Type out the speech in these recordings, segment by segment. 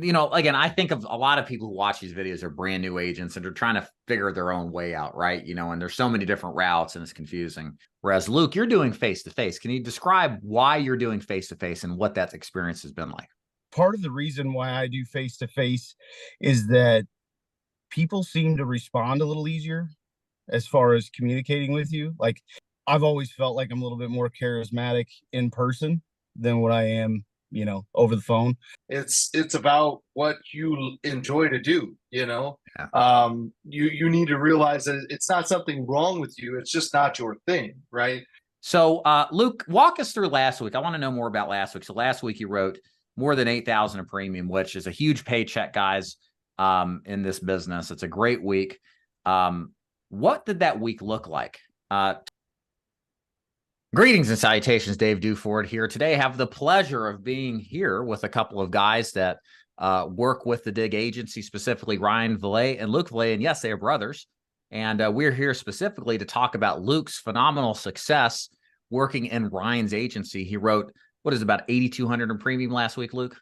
again, I think of a lot of people who watch these videos are brand new agents and are trying to figure their own way out, right? And there's so many different routes and it's confusing. Whereas Luke, you're doing face to face. Can you describe why you're doing face to face and what that experience has been like? Part of the reason why I do face to face is that people seem to respond a little easier as far as communicating with you. Like I've always felt like I'm a little bit more charismatic in person than what I am, over the phone. It's about what you enjoy to do, Yeah. you need to realize that it's not something wrong with you, it's just not your thing, right? So, Luke, walk us through last week. I want to know more about last week. So last week you wrote more than 8,000 in premium, which is a huge paycheck, guys, in this business. It's a great week. What did that week look like? Greetings and salutations, Dave Duford here. Today I have the pleasure of being here with a couple of guys that work with the Dig Agency, specifically Ryan Valet and Luke Valet. And yes, they are brothers. And we're here specifically to talk about Luke's phenomenal success working in Ryan's agency. He wrote, what is it, about 8,200 in premium last week, Luke?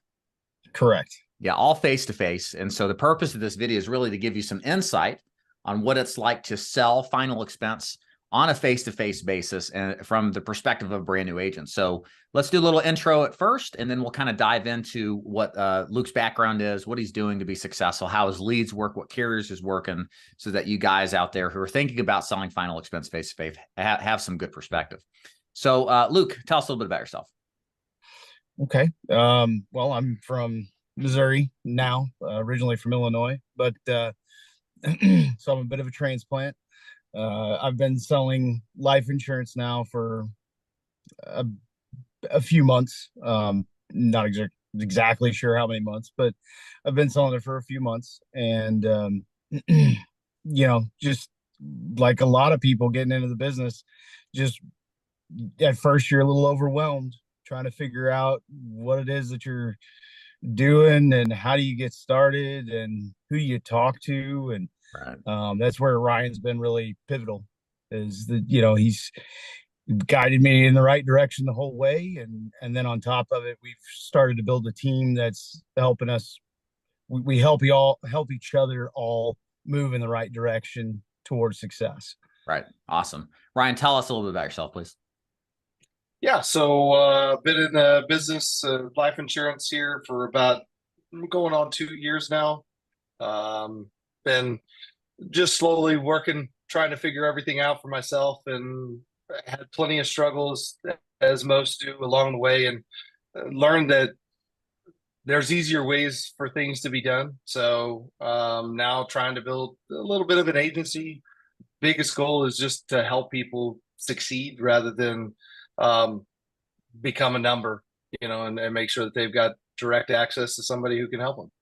Correct. Yeah, all face-to-face. And so the purpose of this video is really to give you some insight on what it's like to sell final expense on a face-to-face basis and from the perspective of a brand new agent. So let's do a little intro at first, and then we'll kind of dive into what Luke's background is, what he's doing to be successful, how his leads work, what carriers is working, so that you guys out there who are thinking about selling final expense face-to-face have some good perspective. So Luke, tell us a little bit about yourself. Okay. Well, I'm from Missouri now, originally from Illinois, but so I'm a bit of a transplant. I've been selling life insurance now for a, a few months. Not exactly sure how many months, but I've been selling it for a few months. And, just like a lot of people getting into the business, just at first you're a little overwhelmed trying to figure out what it is that you're doing and how do you get started and who do you talk to. And Right. that's where Ryan's been really pivotal. Is that he's guided me in the right direction the whole way, and then on top of it, we've started to build a team that's helping us. We help each other all move in the right direction towards success. Right. Awesome. Ryan, tell us a little bit about yourself, please. Yeah, so been in the business life insurance here for about going on 2 years now. Been just slowly working, trying to figure everything out for myself, and had plenty of struggles as most do along the way, and learned that there's easier ways for things to be done. So now trying to build a little bit of an agency. Biggest goal is just to help people succeed rather than become a number, and make sure that they've got direct access to somebody who can help them.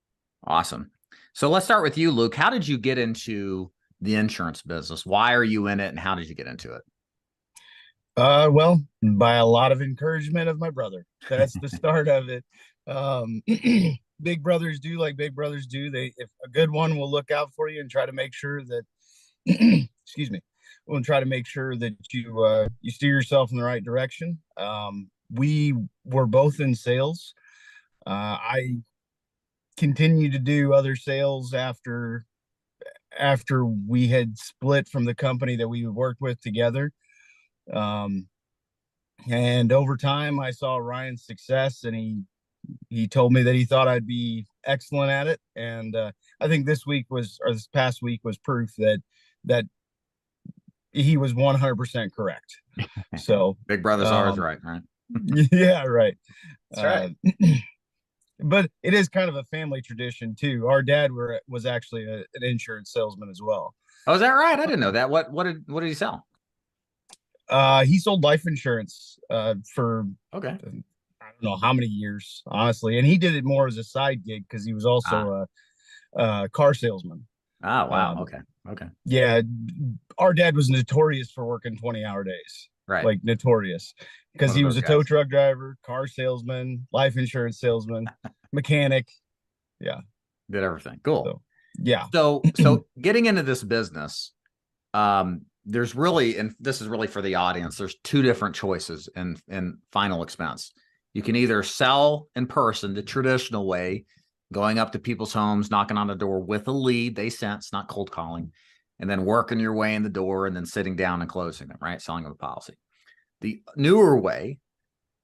Awesome. So let's start with you, Luke. How did you get into the insurance business? Why are you in it, and how did you get into it? Well, by a lot of encouragement of my brother. That's the start of it. Um, big brothers do like big brothers do. If a good one will look out for you and try to make sure that, excuse me, we'll try to make sure that you steer yourself in the right direction. We were both in sales. I continued to do other sales after we had split from the company that we worked with together. Um, and over time, I saw Ryan's success, and he told me that he thought I'd be excellent at it. And I think this past week was proof that he was 100% correct. So Big brother's always right, right? Yeah, right. That's right. But it is kind of a family tradition too. Our dad was actually an insurance salesman as well. Oh, is that right? I didn't know that. What did he sell? He sold life insurance for Okay. I don't know how many years, honestly, and he did it more as a side gig because he was also a car salesman. Oh, wow. Okay. Okay. Yeah, our dad was notorious for working 20-hour days. Right. Like notorious because One of he was those a tow guys. truck driver, car salesman, life insurance salesman, mechanic. Yeah. Did everything. Cool. So, yeah. So getting into this business, there's really, and this is really for the audience, there's two different choices in final expense. You can either sell in person the traditional way, going up to people's homes, knocking on the door with a lead they sense, not cold calling, and then working your way in the door and then sitting down and closing them, right? Selling them a policy. The newer way,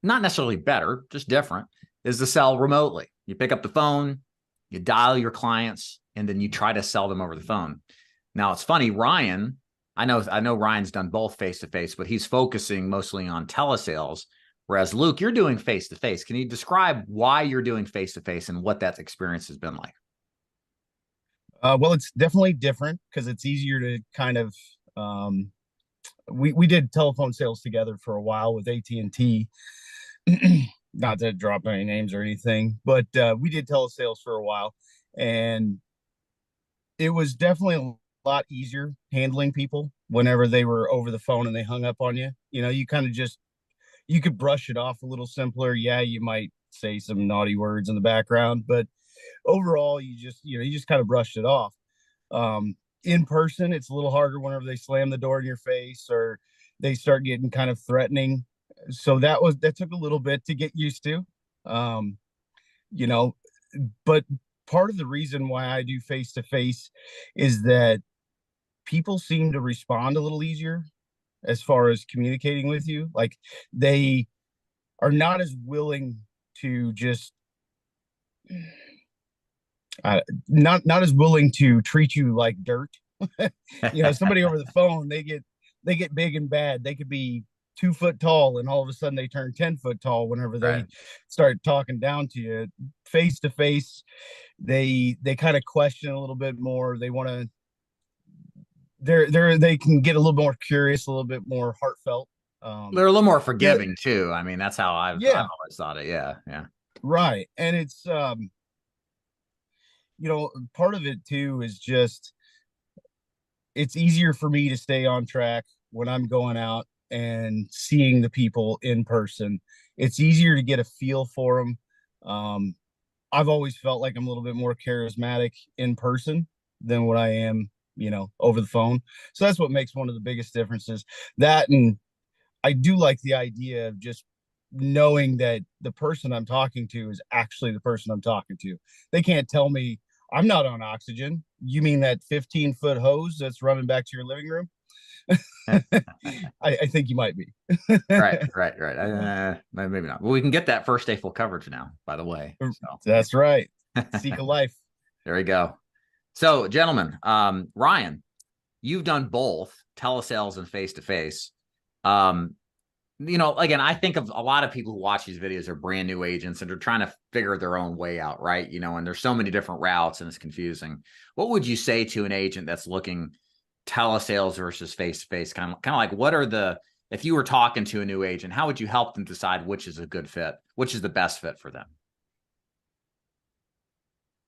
not necessarily better, just different, is to sell remotely. You pick up the phone, you dial your clients, and then you try to sell them over the phone. Now it's funny, Ryan, I know Ryan's done both face-to-face, but he's focusing mostly on telesales. Whereas Luke, you're doing face-to-face. Can you describe why you're doing face-to-face and what that experience has been like? Well, it's definitely different because it's easier to kind of we did telephone sales together for a while with AT&T. Not to drop any names or anything, but we did telesales for a while, and it was definitely a lot easier handling people whenever they were over the phone and they hung up on you. You know, you kind of just you could brush it off a little simpler. Yeah, you might say some naughty words in the background, but overall, you just kind of brushed it off. In person, it's a little harder whenever they slam the door in your face or they start getting kind of threatening. So that took a little bit to get used to. Um, you know, but part of the reason why I do face to face is that people seem to respond a little easier as far as communicating with you. Like they are not as willing to just not as willing to treat you like dirt. Somebody over the phone, they get big and bad. They could be 2 foot tall, and all of a sudden they turn 10 foot tall whenever they Right. start talking down to you. Face to face, they kind of question a little bit more. They want to they can get a little more curious, a little bit more heartfult. They're a little more Yeah, forgiving too. I mean, that's how I've yeah, always thought it. Yeah, yeah. right. And it's part of it too is just it's easier for me to stay on track when I'm going out and seeing the people in person. It's easier to get a feel for them. Um, I've always felt like I'm a little bit more charismatic in person than what I am, over the phone. So that's what makes one of the biggest differences. That, and I do like the idea of just knowing that the person I'm talking to is actually the person I'm talking to. They can't tell me I'm not on oxygen. You mean that 15-foot hose that's running back to your living room? I think you might be. Right, right, right. Maybe not. Well, we can get that first day full coverage now, by the way. So That's right. Seek a life. there we go. So, gentlemen, Ryan, you've done both telesales and face to face. Again, I think of a lot of people who watch these videos are brand new agents and they're trying to figure their own way out, right? And there's so many different routes and it's confusing. What would you say to an agent that's looking telesales versus face to face? Kind of like if you were talking to a new agent, how would you help them decide which is a good fit, which is the best fit for them?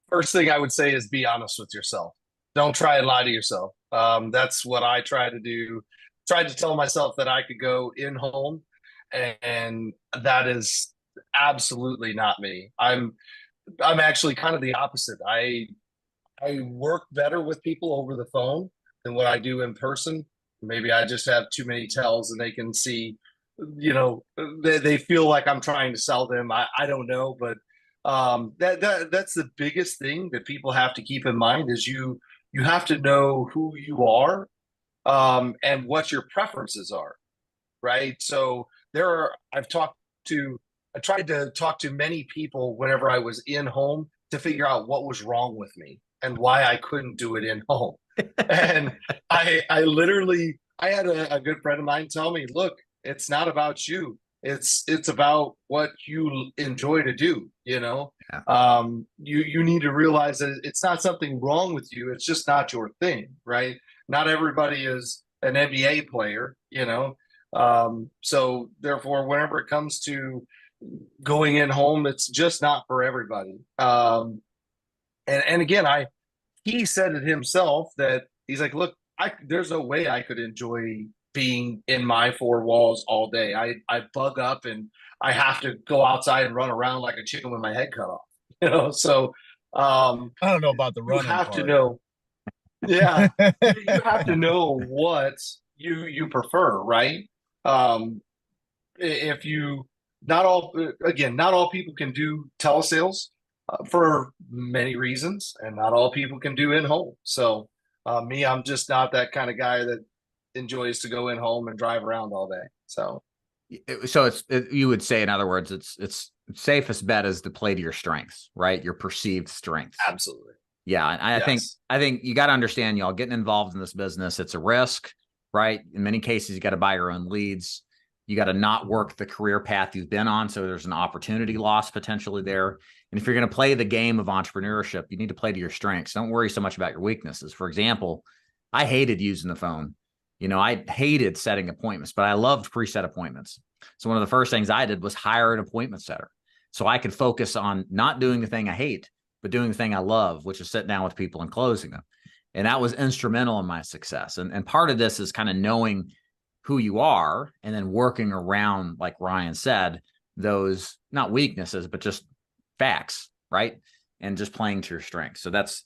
First thing I would say is be honest with yourself. Don't try and lie to yourself. That's what I try to do. Tried to tell myself that I could go in home, and that is absolutely not me. I'm actually kind of the opposite. I work better with people over the phone than what I do in person. Maybe I just have too many tells and they can see, they feel like I'm trying to sell them. I don't know, but that's the biggest thing that people have to keep in mind is you have to know who you are, and what your preferences are, right? So I tried to talk to many people whenever I was in home to figure out what was wrong with me and why I couldn't do it in home. And I had a good friend of mine tell me, look, it's not about you. It's about what you enjoy to do, Yeah. you need to realize that it's not something wrong with you. It's just not your thing, right? Not everybody is an NBA player. So therefore, whenever it comes to going in home, it's just not for everybody. And again, he said it himself that he's like, look, there's no way I could enjoy being in my four walls all day. I bug up and I have to go outside and run around like a chicken with my head cut off. So I don't know about the you running have to part. know, yeah, you have to know what you prefer, right? If you not all again, not all people can do telesales. for many reasons, and not all people can do in home. So me, I'm just not that kind of guy that enjoys to go in home and drive around all day. So So you would say, in other words, it's safest bet is to play to your strengths, right? Your perceived strengths. absolutely. Yeah, and Yes. I think you got to understand, y'all getting involved in this business, it's a risk, right? In many cases, you got to buy your own leads. You got to not work the career path you've been on, so there's an opportunity loss potentially there. And if you're going to play the game of entrepreneurship, you need to play to your strengths. Don't worry so much about your weaknesses. For example, I hated using the phone. You know, I hated setting appointments, but I loved preset appointments. So one of the first things I did was hire an appointment setter so I could focus on not doing the thing I hate, but doing the thing I love, which is sitting down with people and closing them. And that was instrumental in my success. And part of this is kind of knowing who you are and then working around, like Ryan said, those not weaknesses, but just facts, right? And just playing to your strengths. So that's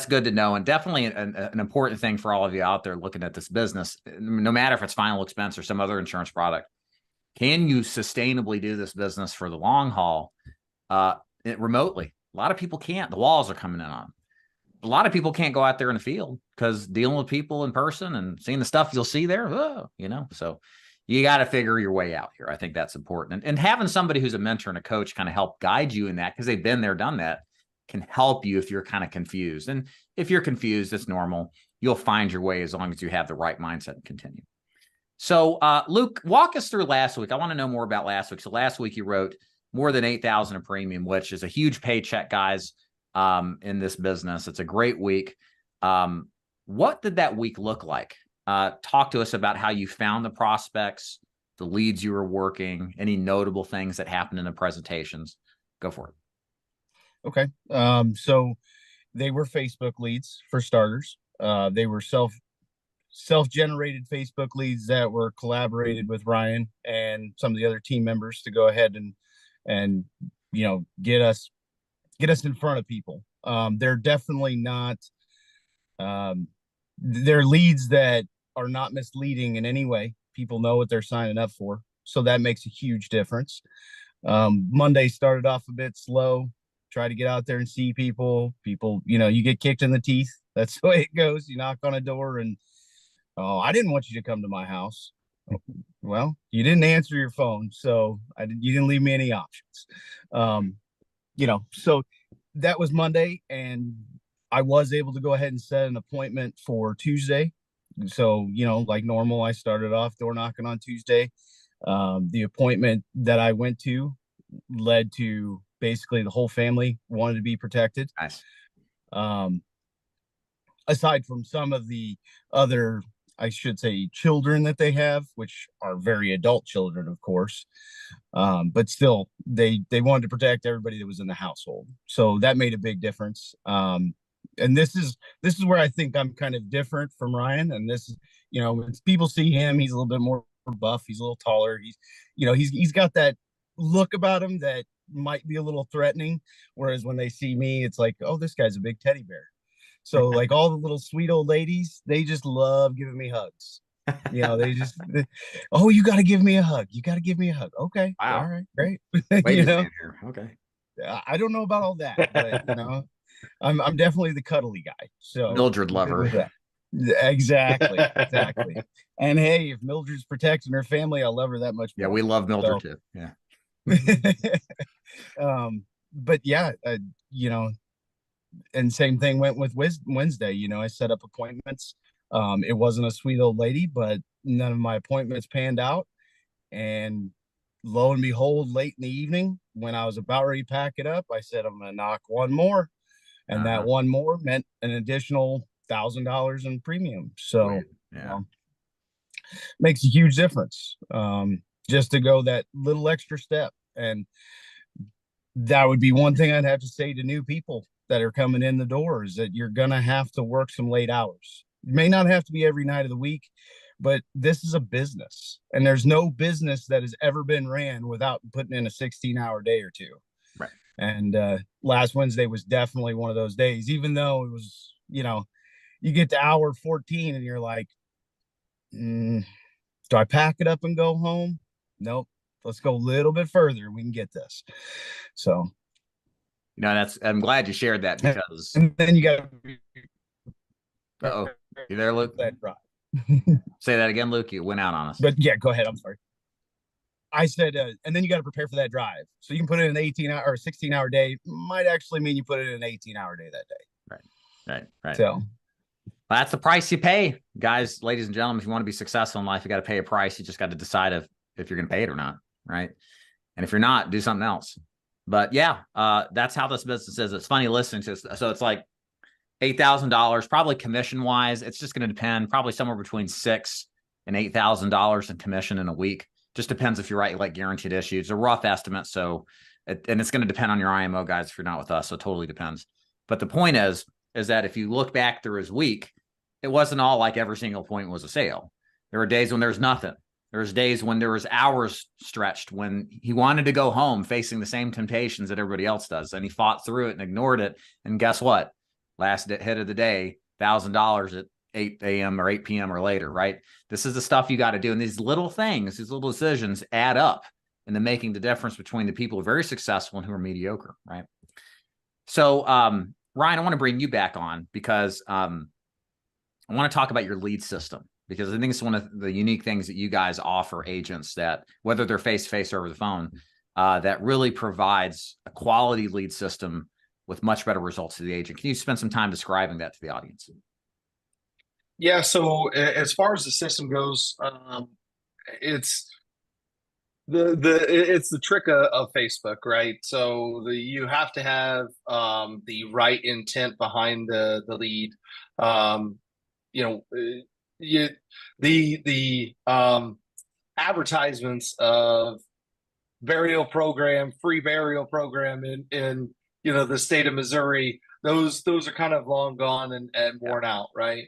good to know. And definitely an important thing for all of you out there looking at this business, no matter if it's final expense or some other insurance product. Can you sustainably do this business for the long haul remotely? A lot of people can't. The walls are coming in on them. A lot of people can't go out there in the field because dealing with people in person and seeing the stuff you'll see there, so you got to figure your way out here. I think that's important. And having somebody who's a mentor and a coach kind of help guide you in that, because they've been there, done that, can help you if you're kind of confused. And if you're confused, it's normal. You'll find your way as long as you have the right mindset and continue. So, Luke, walk us through last week. I want to know more about last week. So last week you wrote more than $8,000 in premium, which is a huge paycheck, guys, in this business. It's a great week. What did that week look like? Talk to us about how you found the prospects, the leads you were working, any notable things that happened in the presentations. Go for it. Okay. So they were Facebook leads for starters. They were self-generated Facebook leads that were collaborated with Ryan and some of the other team members to go ahead and get us in front of people. They're definitely not they're leads that are not misleading in any way. People know what they're signing up for, so that makes a huge difference. Monday started off a bit slow. Try to get out there and see people. You get kicked in the teeth. That's the way it goes. You knock on a door and, oh, I didn't want you to come to my house. Well, you didn't answer your phone, so you didn't leave me any options. So that was Monday, and I was able to go ahead and set an appointment for Tuesday. So, like normal, I started off door knocking on Tuesday. The appointment that I went to led to basically the whole family wanted to be protected. Nice. Aside from some of the other, I should say, children that they have, which are very adult children, of course. But still, they wanted to protect everybody that was in the household. So that made a big difference. And this is where I think I'm kind of different from Ryan. And this is, when people see him, he's a little bit more buff. He's a little taller. He's got that look about him that might be a little threatening. Whereas when they see me, it's like, oh, this guy's a big teddy bear. So like all the little sweet old ladies, they just love giving me hugs. Oh, you got to give me a hug. You got to give me a hug. Okay. Wow. All right. Great. Okay. I don't know about all that, but I'm definitely the cuddly guy. So Mildred lover. Exactly. And hey, if Mildred's protecting her family, I love her that much more. Yeah, we love Mildred too. Yeah. But yeah, and same thing went with Wednesday. I set up appointments. It wasn't a sweet old lady, but none of my appointments panned out. And lo and behold, late in the evening, when I was about ready to pack it up, I said, I'm going to knock one more. And that one more meant an additional $1,000 in premium. So makes a huge difference. Just to go that little extra step. And that would be one thing I'd have to say to new people that are coming in the door, is that you're going to have to work some late hours. It may not have to be every night of the week, but this is a business, and there's no business that has ever been ran without putting in a 16-hour day or two. Right. And last Wednesday was definitely one of those days, even though it was, you get to hour 14 and you're like, do I pack it up and go home? Nope. Let's go a little bit further. We can get this. So I'm glad you shared that because, And then you got oh, you there, Luke? that drive. Say that again, Luke. You went out on us. But yeah, go ahead. I'm sorry. I said, and then you got to prepare for that drive. So you can put it in an 18-hour or 16-hour day. Might actually mean you put it in an 18-hour day that day. Right. So that's the price you pay, guys, ladies and gentlemen. If you want to be successful in life, you got to pay a price. You just got to decide if you're going to pay it or not, right? And if you're not, do something else. But yeah, that's how this business is. It's funny listening to this. So it's like $8,000, probably commission wise. It's just going to depend, probably somewhere between $6,000 and $8,000 in commission in a week. Just depends if you write like guaranteed issues. It's a rough estimate. So, and it's going to depend on your IMO guys if you're not with us. So it totally depends. But the point is that if you look back through his week, it wasn't all like every single point was a sale. There were days when there's nothing. There's days when there was hours stretched when he wanted to go home facing the same temptations that everybody else does. And he fought through it and ignored it. And guess what? Last hit of the day, $1,000 at 8 a.m. or 8 p.m. or later, right? This is the stuff you got to do. And these little things, these little decisions add up into making the difference between the people who are very successful and who are mediocre, right? So, Ryan, I want to bring you back on because I want to talk about your lead system, because I think it's one of the unique things that you guys offer agents, that whether they're face-to-face or over the phone, that really provides a quality lead system with much better results to the agent. Can you spend some time describing that to the audience? Yeah. So as far as the system goes, it's it's the trick of Facebook, right? So you have to have the right intent behind the lead. You know, the advertisements of burial program, free burial program in the state of Missouri, those are kind of long gone and worn out, right?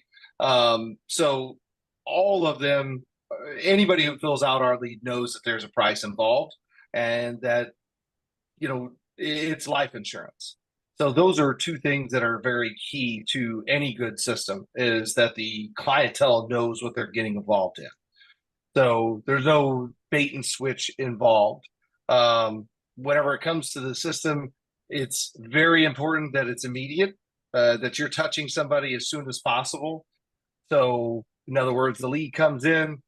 So all of them, anybody who fills out our lead knows that there's a price involved and that, it's life insurance. So those are two things that are very key to any good system, is that the clientele knows what they're getting involved in. So there's no bait and switch involved. Whenever it comes to the system, it's very important that it's immediate, that you're touching somebody as soon as possible. So in other words, the lead comes in,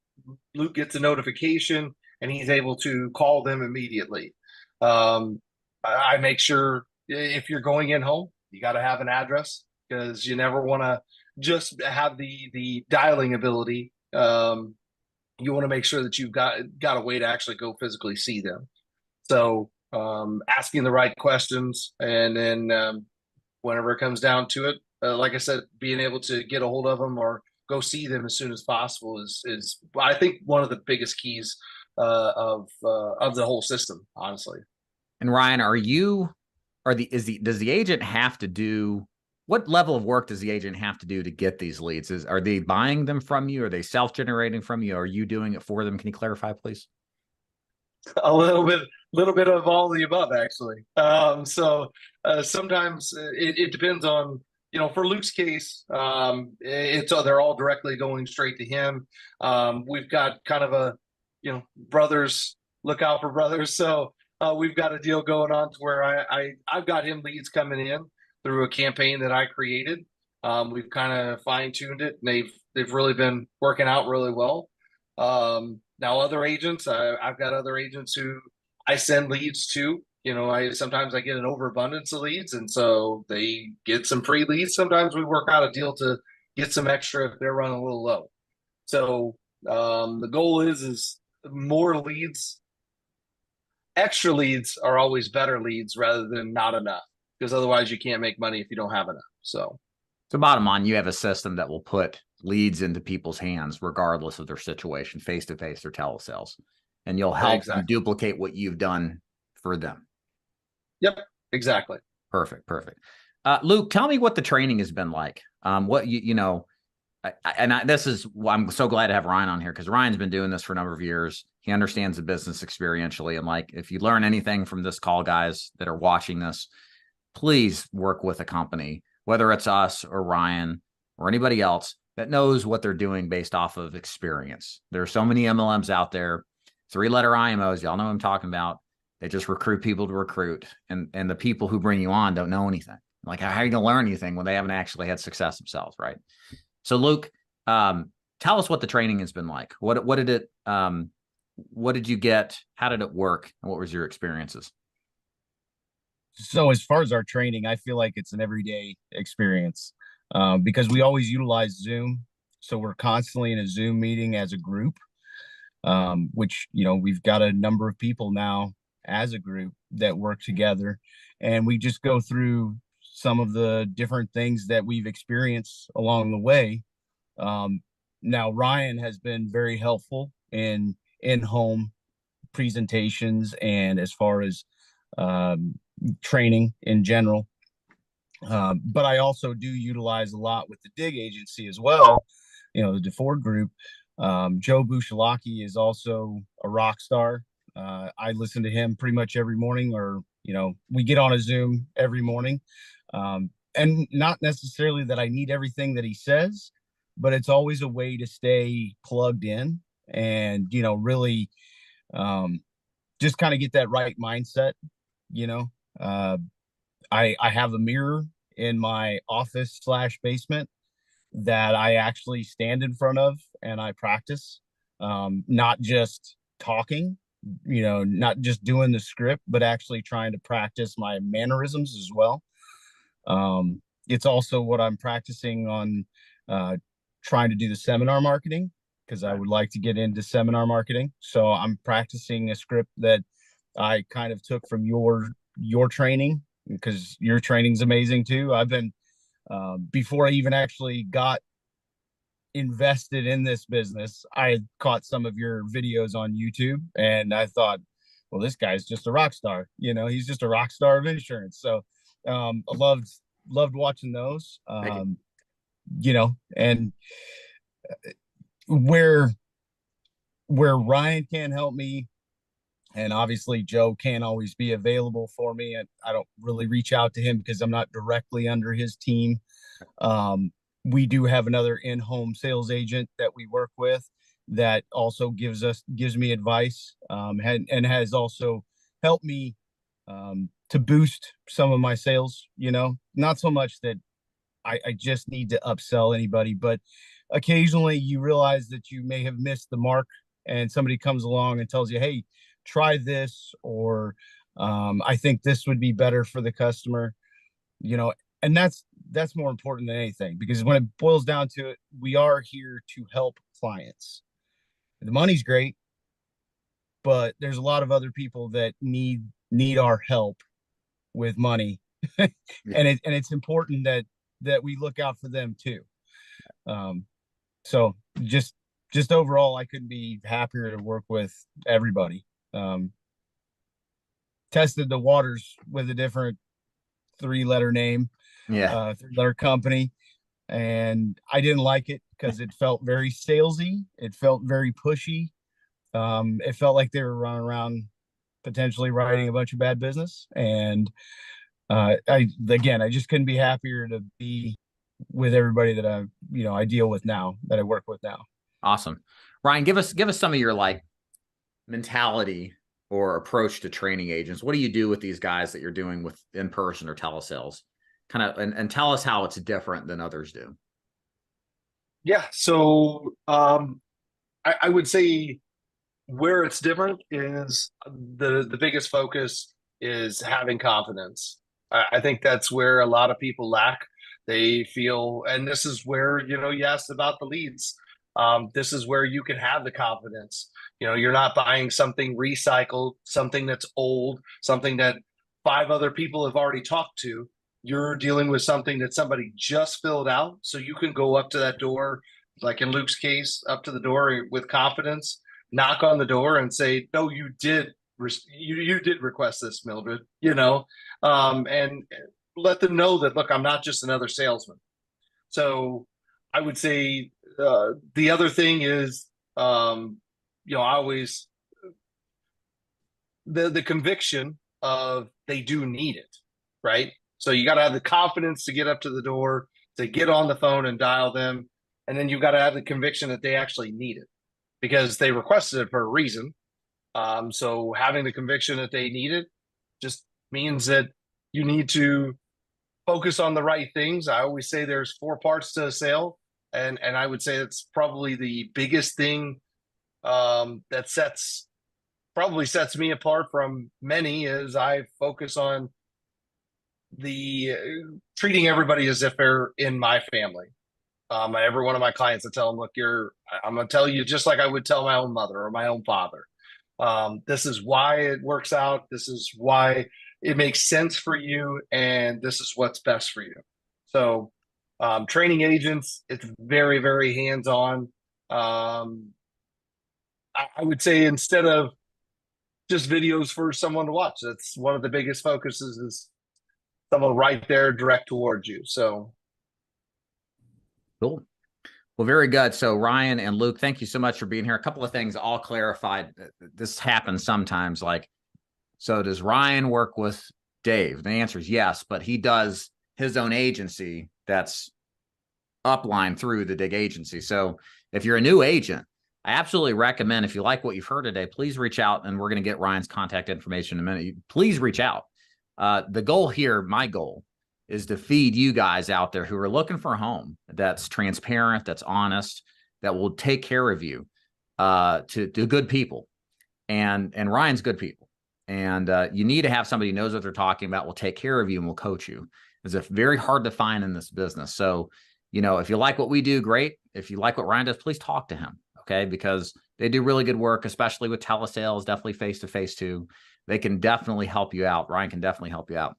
Luke gets a notification, and he's able to call them immediately. I make sure if you're going in home, you got to have an address, because you never want to just have the dialing ability. You want to make sure that you've got a way to actually go physically see them. So asking the right questions, and then whenever it comes down to it, like I said, being able to get a hold of them or go see them as soon as possible is I think one of the biggest keys of the whole system, honestly. And Ryan, does the agent have to do, what level of work does the agent have to do to get these leads? Are they buying them from you? Are they self-generating from you? Are you doing it for them? Can you clarify, please? A little bit of all of the above, actually. So sometimes it depends on, for Luke's case, they're all directly going straight to him. We've got kind of a, brothers look out for brothers. So we've got a deal going on to where I've got him leads coming in through a campaign that I created. We've kind of fine-tuned it, and they've really been working out really well. Now other agents, I've got other agents who I send leads to. Sometimes I get an overabundance of leads, and so they get some free leads. Sometimes we work out a deal to get some extra if they're running a little low. So the goal is more leads. Extra leads are always better leads rather than not enough, because otherwise you can't make money if you don't have enough. So bottom line, you have a system that will put leads into people's hands regardless of their situation, face-to-face or telesales, and you'll help them duplicate what you've done for them. Yep, exactly. Perfect. Luke, tell me what the training has been like. I'm so glad to have Ryan on here, because Ryan's been doing this for a number of years. He understands the business experientially. And if you learn anything from this call, guys that are watching this, please work with a company, whether it's us or Ryan or anybody else that knows what they're doing based off of experience. There are so many MLMs out there, 3-letter IMOs. Y'all know what I'm talking about. They just recruit people to recruit, and the people who bring you on don't know anything. Like, how are you going to learn anything when they haven't actually had success themselves, right? So, Luke, tell us what the training has been like. What did it? What did you get? How did it work? And what was your experiences? So as far as our training, I feel like it's an everyday experience because we always utilize Zoom. So we're constantly in a Zoom meeting as a group, which, we've got a number of people now as a group that work together. And we just go through some of the different things that we've experienced along the way. Now, Ryan has been very helpful in-home presentations and as far as training in general. But I also do utilize a lot with the dig agency as well, the DeFord group. Joe Bushalaki is also a rock star. I listen to him pretty much every morning, or, we get on a Zoom every morning. And not necessarily that I need everything that he says, but it's always a way to stay plugged in and, really just kind of get that right mindset. I have a mirror in my office / basement that I actually stand in front of and I practice, not just talking, not just doing the script, but actually trying to practice my mannerisms as well. It's also what I'm practicing on trying to do the seminar marketing, because I would like to get into seminar marketing. So I'm practicing a script that I kind of took from your training, because your training's amazing too. I've been before I even actually got invested in this business, I had caught some of your videos on YouTube and I thought, well, this guy's just a rock star. He's just a rock star of insurance. So I loved watching those. And where Ryan can help me, and obviously Joe can't always be available for me, and I don't really reach out to him because I'm not directly under his team. We do have another in-home sales agent that we work with that also gives me advice, and has also helped me to boost some of my sales. Not so much that I just need to upsell anybody, but occasionally you realize that you may have missed the mark and somebody comes along and tells you, hey, try this, or I think this would be better for the customer, and that's more important than anything, because when it boils down to it, we are here to help clients. The money's great, but there's a lot of other people that need our help with money. Yeah. and it's important that we look out for them too. So just overall, I couldn't be happier to work with everybody. Tested the waters with a different 3-letter name, Yeah. 3-letter company, and I didn't like it because it felt very salesy. It felt very pushy. It felt like they were running around potentially writing a bunch of bad business. And I just couldn't be happier to be with everybody that I deal with now, that I work with now. Awesome. Ryan, give us some of your mentality or approach to training agents. What do you do with these guys that you're doing with in-person or telesales? Kind of, and tell us how it's different than others do. Yeah. So I would say where it's different is the biggest focus is having confidence. I think that's where a lot of people lack. They feel, and this is where, you asked about the leads. This is where you can have the confidence. You're not buying something recycled, something that's old, something that 5 other people have already talked to. You're dealing with something that somebody just filled out. So you can go up to that door, like in Luke's case, up to the door with confidence, knock on the door and say, no, you did request this, Mildred, and let them know that, look, I'm not just another salesman. So I would say the other thing is, I always, the conviction of they do need it, right? So you got to have the confidence to get up to the door, to get on the phone and dial them. And then you've got to have the conviction that they actually need it, because they requested it for a reason. So having the conviction that they need it just means that you need to focus on the right things. I always say there's 4 parts to a sale, and I would say it's probably the biggest thing that sets me apart from many is I focus on the treating everybody as if they're in my family. Every one of my clients, I tell them, look, I'm going to tell you just like I would tell my own mother or my own father. This is why it works out. This is why it makes sense for you. And this is what's best for you. So, training agents, it's very, very hands-on. I would say instead of just videos for someone to watch, that's one of the biggest focuses is someone right there direct towards you. So Cool. Well, very good. So Ryan and Luke, thank you so much for being here. A couple of things all clarified. This happens sometimes. Like, so does Ryan work with Dave? The answer is yes, but he does his own agency that's upline through the Dig agency. So if you're a new agent, I absolutely recommend, if you like what you've heard today, please reach out, and we're going to get Ryan's contact information in a minute. Please reach out. The goal here, my goal, is to feed you guys out there who are looking for a home that's transparent, that's honest, that will take care of you, to good people. And Ryan's good people. And you need to have somebody who knows what they're talking about, will take care of you, and will coach you. It's very hard to find in this business. So, if you like what we do, great. If you like what Ryan does, please talk to him. Okay. Because they do really good work, especially with telesales, definitely face-to-face too. They can definitely help you out. Ryan can definitely help you out.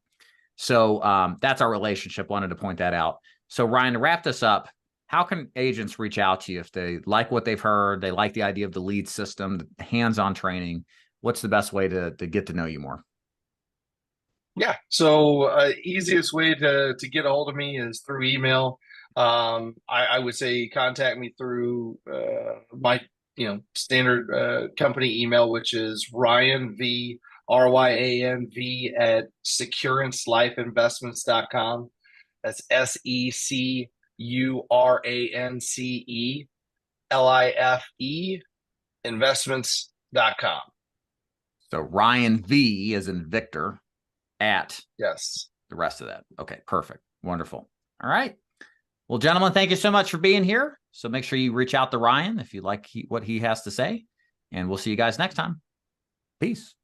So that's our relationship. Wanted to point that out. So Ryan, to wrap this up, how can agents reach out to you if they like what they've heard, they like the idea of the lead system, the hands-on training? What's the best way to get to know you more? yeah, so easiest way to get a hold of me is through email. I would say contact me through my standard company email, which is Ryan V, RYANV at securancelifeinvestments.com. That's SECURANCE investments.com. So Ryan V as in Victor at Yes. the rest of that. Okay, perfect. Wonderful. All right. Well, gentlemen, thank you so much for being here. So make sure you reach out to Ryan if you like what he has to say, and we'll see you guys next time. Peace.